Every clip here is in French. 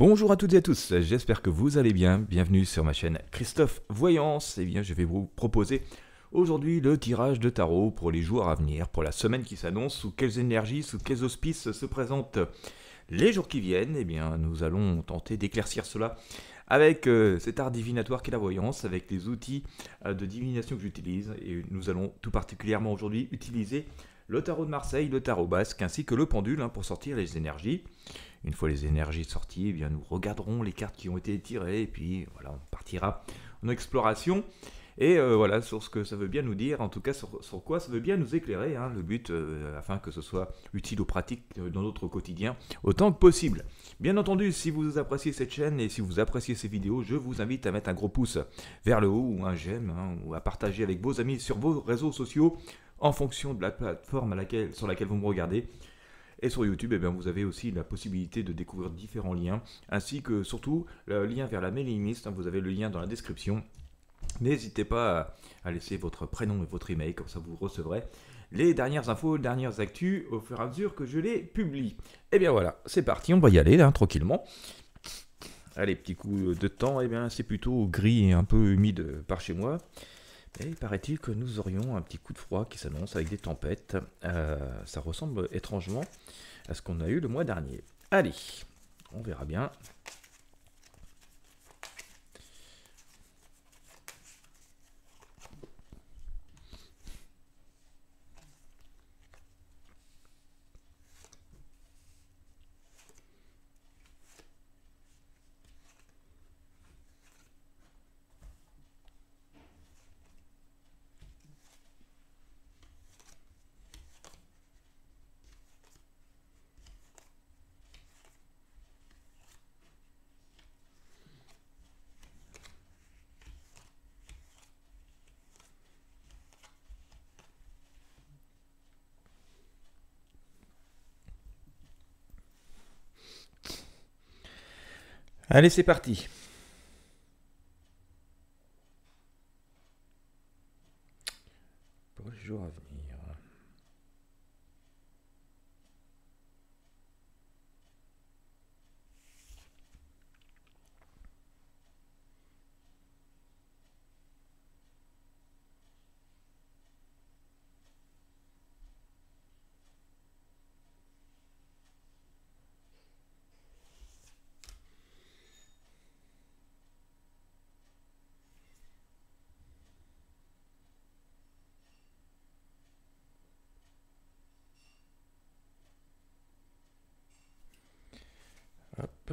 Bonjour à toutes et à tous, j'espère que vous allez bien. Bienvenue sur ma chaîne Christophe Voyance. Eh bien, je vais vous proposer aujourd'hui le tirage de tarot pour les jours à venir, pour la semaine qui s'annonce, sous quelles énergies, sous quels auspices se présentent les jours qui viennent. Eh bien, nous allons tenter d'éclaircir cela avec cet art divinatoire qu'est la voyance, avec les outils de divination que j'utilise. Et nous allons tout particulièrement aujourd'hui utiliser le tarot de Marseille, le tarot basque, ainsi que le pendule pour sortir les énergies. Une fois les énergies sorties, eh bien, nous regarderons les cartes qui ont été tirées, et puis voilà, on partira en exploration. Et voilà, sur ce que ça veut bien nous dire, en tout cas sur quoi ça veut bien nous éclairer, le but, afin que ce soit utile ou pratique dans notre quotidien, autant que possible. Bien entendu, si vous appréciez cette chaîne et si vous appréciez ces vidéos, je vous invite à mettre un gros pouce vers le haut, ou un j'aime, ou à partager avec vos amis sur vos réseaux sociaux, en fonction de la plateforme sur laquelle vous me regardez. Et sur YouTube, eh bien, vous avez aussi la possibilité de découvrir différents liens, ainsi que surtout le lien vers la mailing list. Vous avez le lien dans la description. N'hésitez pas à laisser votre prénom et votre email, comme ça vous recevrez les dernières infos, les dernières actus au fur et à mesure que je les publie. Et bien voilà, c'est parti, on va y aller là, tranquillement. Allez, petit coup de temps, eh bien c'est plutôt gris et un peu humide par chez moi. Et il paraît-il que nous aurions un petit coup de froid qui s'annonce avec des tempêtes. Ça ressemble étrangement à ce qu'on a eu le mois dernier. Allez, on verra bien. Allez, c'est parti. Pour les jours à venir. Hop.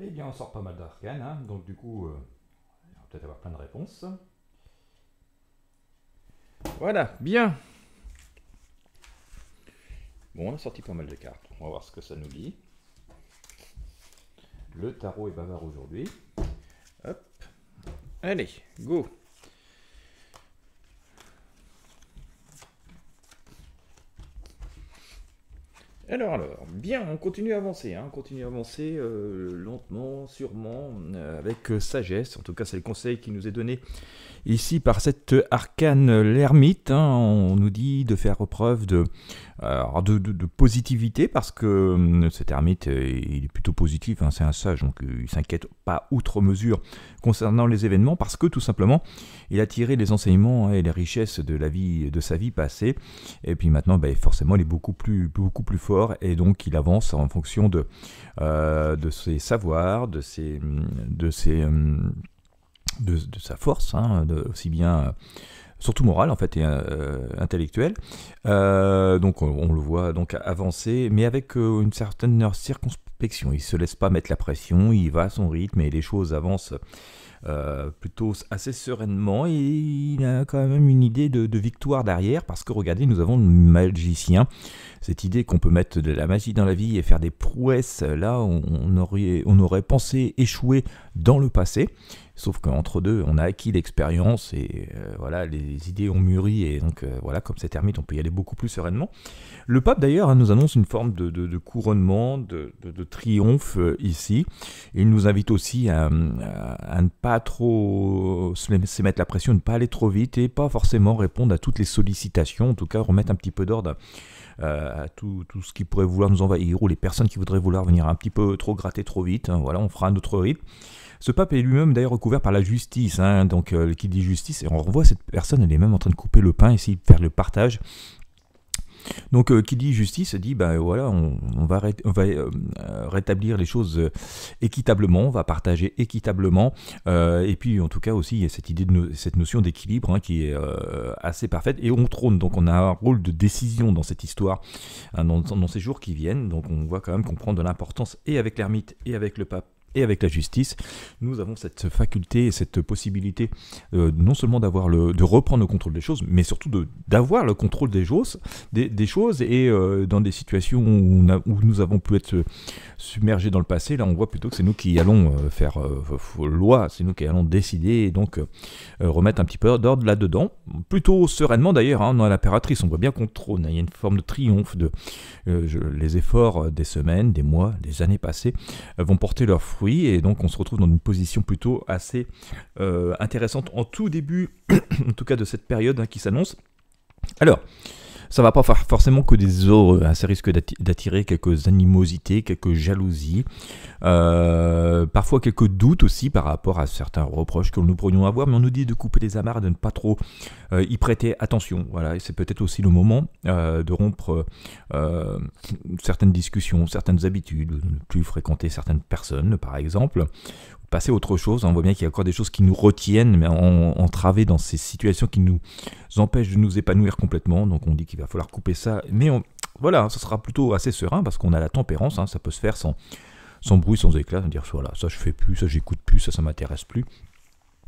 Eh bien, on sort pas mal d'arcanes, donc du coup, on va peut-être avoir plein de réponses. Voilà, bien. Bon, on a sorti pas mal de cartes. On va voir ce que ça nous dit. Le tarot est bavard aujourd'hui. Hop. Allez, go. Alors, bien, on continue à avancer, on continue à avancer lentement, sûrement, avec sagesse. En tout cas, c'est le conseil qui nous est donné ici par cette arcane l'ermite. On nous dit de faire preuve de positivité, parce que cet ermite, il est plutôt positif, c'est un sage, donc il ne s'inquiète pas outre mesure concernant les événements, parce que tout simplement, il a tiré les enseignements et les richesses de la vie, de sa vie passée, et puis maintenant, forcément, il est beaucoup plus fort, et donc il avance en fonction de ses savoirs, de ses de sa force, hein, aussi bien surtout morale en fait et intellectuelle. Donc on le voit donc avancer, mais avec une certaine circonspection. Il se laisse pas mettre la pression, il va à son rythme et les choses avancent plutôt assez sereinement, et il a quand même une idée de victoire derrière, parce que regardez, nous avons le magicien, cette idée qu'on peut mettre de la magie dans la vie et faire des prouesses. Là on aurait pensé échouer dans le passé, sauf qu'entre deux on a acquis l'expérience et voilà, les idées ont mûri, et donc voilà, comme cet ermite on peut y aller beaucoup plus sereinement. Le pape d'ailleurs nous annonce une forme de couronnement, de triomphe ici. Il nous invite aussi à ne pas trop se mettre la pression, ne pas aller trop vite et pas forcément répondre à toutes les sollicitations, en tout cas remettre un petit peu d'ordre à tout ce qui pourrait vouloir nous envahir, ou les personnes qui voudraient vouloir venir un petit peu trop gratter trop vite, hein. Voilà, on fera un autre rythme. Ce pape est lui-même d'ailleurs recouvert par la justice, hein, donc qui dit justice, et on revoit cette personne, elle est même en train de couper le pain, essayer de faire le partage. Donc qui dit justice dit voilà, on va rétablir les choses équitablement, on va partager équitablement, et puis en tout cas aussi il y a cette idée cette notion d'équilibre, hein, qui est assez parfaite, et on trône, donc on a un rôle de décision dans cette histoire, hein, dans ces jours qui viennent. Donc on voit quand même qu'on prend de l'importance, et avec l'ermite et avec le pape et avec la justice, nous avons cette faculté et cette possibilité non seulement de reprendre le contrôle des choses, mais surtout d'avoir le contrôle des choses, et dans des situations où nous avons pu être submergés dans le passé, là on voit plutôt que c'est nous qui allons faire loi, c'est nous qui allons décider, et donc remettre un petit peu d'ordre là-dedans, plutôt sereinement d'ailleurs, hein. Dans l'impératrice, on voit bien qu'on trône, il y a une forme de triomphe, les efforts des semaines, des mois, des années passées vont porter leurs fruits, et donc on se retrouve dans une position plutôt assez intéressante en tout début, en tout cas de cette période, hein, qui s'annonce. Alors, ça va pas faire forcément que des heureux, hein. Ça risque d'attirer quelques animosités, quelques jalousies, parfois quelques doutes aussi par rapport à certains reproches que nous pourrions avoir, mais on nous dit de couper les amarres, de ne pas trop y prêter attention. Voilà, et c'est peut-être aussi le moment de rompre certaines discussions, certaines habitudes, de ne plus fréquenter certaines personnes, par exemple, passer à autre chose. On voit bien qu'il y a encore des choses qui nous retiennent, mais entravées dans ces situations qui nous empêchent de nous épanouir complètement. Donc on dit qu'il va falloir couper ça, mais voilà, ça sera plutôt assez serein, parce qu'on a la tempérance, hein, ça peut se faire sans bruit, sans éclat, dire voilà, ça je fais plus, ça j'écoute plus, ça m'intéresse plus.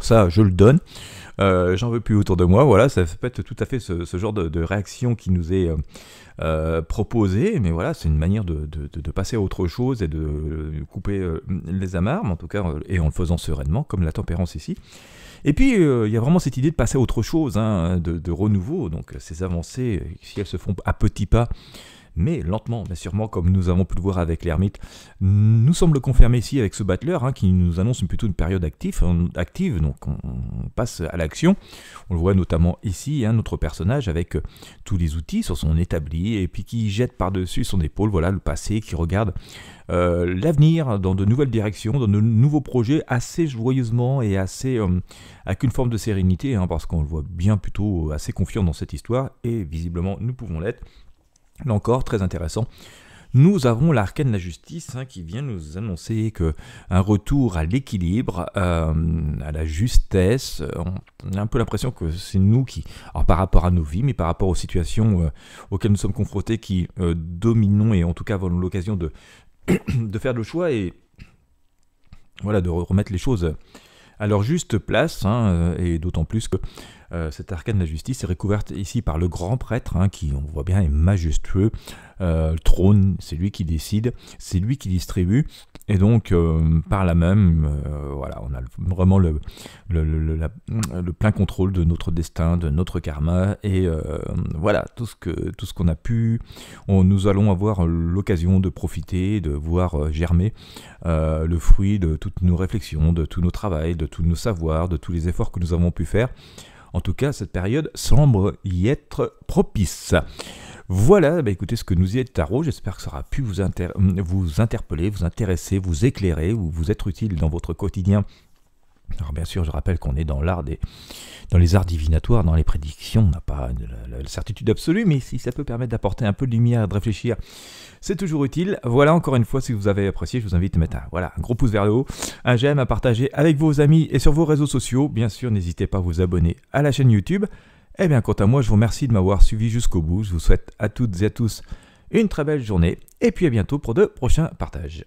Ça, je le donne, j'en veux plus autour de moi. Voilà, ça peut être tout à fait ce genre de réaction qui nous est proposée, mais voilà, c'est une manière de passer à autre chose et de couper les amarres, en tout cas, et en le faisant sereinement, comme la tempérance ici. Et puis, il y a vraiment cette idée de passer à autre chose, hein, de renouveau. Donc, ces avancées, si elles se font à petits pas, mais lentement, mais sûrement, comme nous avons pu le voir avec l'ermite, nous semble confirmer ici avec ce battleur, hein, qui nous annonce plutôt une période active, donc on passe à l'action. On le voit notamment ici, hein, notre personnage avec tous les outils sur son établi, et puis qui jette par-dessus son épaule, voilà, le passé, qui regarde l'avenir dans de nouvelles directions, dans de nouveaux projets, assez joyeusement et assez avec une forme de sérénité, hein, parce qu'on le voit bien plutôt assez confiant dans cette histoire, et visiblement nous pouvons l'être. Là encore, très intéressant. Nous avons l'arcane de la justice, hein, qui vient nous annoncer un retour à l'équilibre, à la justesse. On a un peu l'impression que c'est nous qui, alors par rapport à nos vies, mais par rapport aux situations auxquelles nous sommes confrontés, qui dominons, et en tout cas avons l'occasion de faire le choix, et voilà, de remettre les choses à leur juste place, hein, et d'autant plus que cette arcane de la justice est recouverte ici par le grand prêtre, hein, qui, on voit bien, est majestueux. Le trône, c'est lui qui décide, c'est lui qui distribue, et donc par là même, voilà, on a vraiment le plein contrôle de notre destin, de notre karma, et voilà, tout ce qu'on a pu, nous allons avoir l'occasion de profiter, de voir germer le fruit de toutes nos réflexions, de tout nos travaux, de tous nos savoirs, de tous les efforts que nous avons pu faire. En tout cas, cette période semble y être propice. Voilà, écoutez ce que nous y est tarot. J'espère que ça aura pu vous interpeller, vous intéresser, vous éclairer, ou vous être utile dans votre quotidien Alors bien sûr, je rappelle qu'on est dans dans les arts divinatoires, dans les prédictions, on n'a pas la certitude absolue, mais si ça peut permettre d'apporter un peu de lumière et de réfléchir, c'est toujours utile. Voilà, encore une fois, si vous avez apprécié, je vous invite à mettre un gros pouce vers le haut, un j'aime, à partager avec vos amis et sur vos réseaux sociaux. Bien sûr, n'hésitez pas à vous abonner à la chaîne YouTube. Eh bien, quant à moi, je vous remercie de m'avoir suivi jusqu'au bout. Je vous souhaite à toutes et à tous une très belle journée, et puis à bientôt pour de prochains partages.